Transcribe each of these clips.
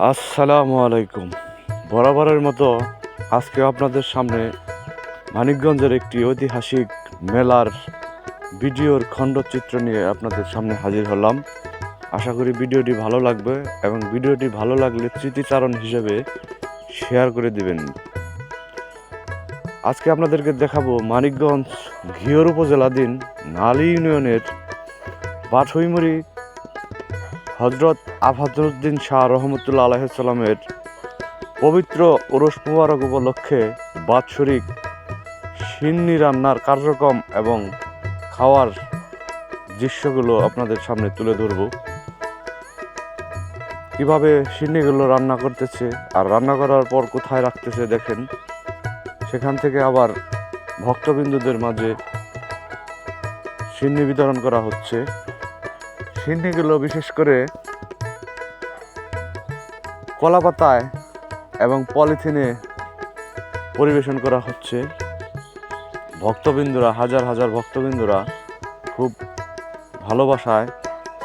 আসসালামু আলাইকুম। বরাবরের মতো আজকে আপনাদের সামনে মানিকগঞ্জের একটি ঐতিহাসিক মেলার ভিডিওর খণ্ডচিত্র নিয়ে আপনাদের সামনে হাজির হলাম। আশা করি ভিডিওটি ভালো লাগবে এবং ভিডিওটি ভালো লাগলে স্মৃতিচারণ হিসেবে শেয়ার করে দিবেন। আজকে আপনাদেরকে দেখাবো মানিকগঞ্জ ঘিওর উপজেলাধীন নালী ইউনিয়নের বাছইমুড়ি হজরত আফাজউদ্দিন শাহ রহমতুল্লাহ আলাইহিসসালামের পবিত্র উরুস মুবারক উপলক্ষে বাৎসরিক সিন্নি রান্নার কার্যক্রম এবং খাওয়ার দৃশ্যগুলো আপনাদের সামনে তুলে ধরব। কিভাবে সিন্নিগুলো রান্না করতেছে আর রান্না করার পর কোথায় রাখতেছে দেখেন। সেখান থেকে আবার ভক্তবিন্দুদের মাঝে সিন্নি বিতরণ করা হচ্ছে। সিন্নিগুলো বিশেষ করে কলাপাতায় এবং পলিথিনে পরিবেশন করা হচ্ছে। ভক্তবিন্দুরা হাজার হাজার ভক্তবিন্দুরা খুব ভালোবাসায়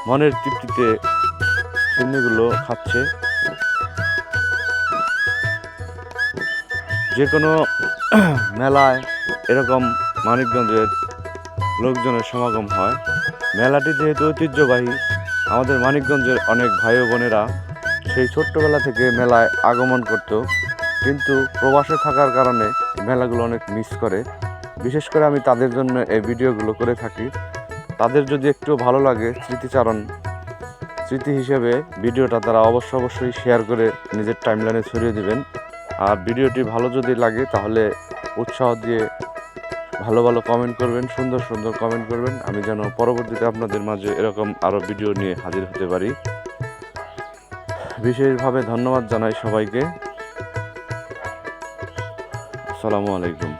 মনের তৃপ্তিতে সিন্নিগুলো খাচ্ছে। যে কোনো মেলায় এরকম মানিকগঞ্জের লোকজনের সমাগম হয়। মেলাটি যেহেতু ঐতিহ্যবাহী, আমাদের মানিকগঞ্জের অনেক ভাই ও বোনেরা সেই ছোট্টবেলা থেকে মেলায় আগমন করত, কিন্তু প্রবাসে থাকার কারণে মেলাগুলো অনেক মিস করে। বিশেষ করে আমি তাদের জন্য এই ভিডিওগুলো করে থাকি। তাদের যদি একটু ভালো লাগে স্মৃতি হিসেবে ভিডিওটা তারা অবশ্যই শেয়ার করে নিজের টাইমলাইনে ছড়িয়ে দিবেন। আর ভিডিওটি ভালো যদি লাগে তাহলে উৎসাহ দিয়ে ভালো ভালো কমেন্ট করবেন, সুন্দর সুন্দর কমেন্ট করবেন, আমি যেন পরবর্তীতে আপনাদের মাঝে এরকম আরও ভিডিও নিয়ে হাজির হতে পারি। বিশেষভাবে ধন্যবাদ জানাই সবাইকে। আসসালামু আলাইকুম।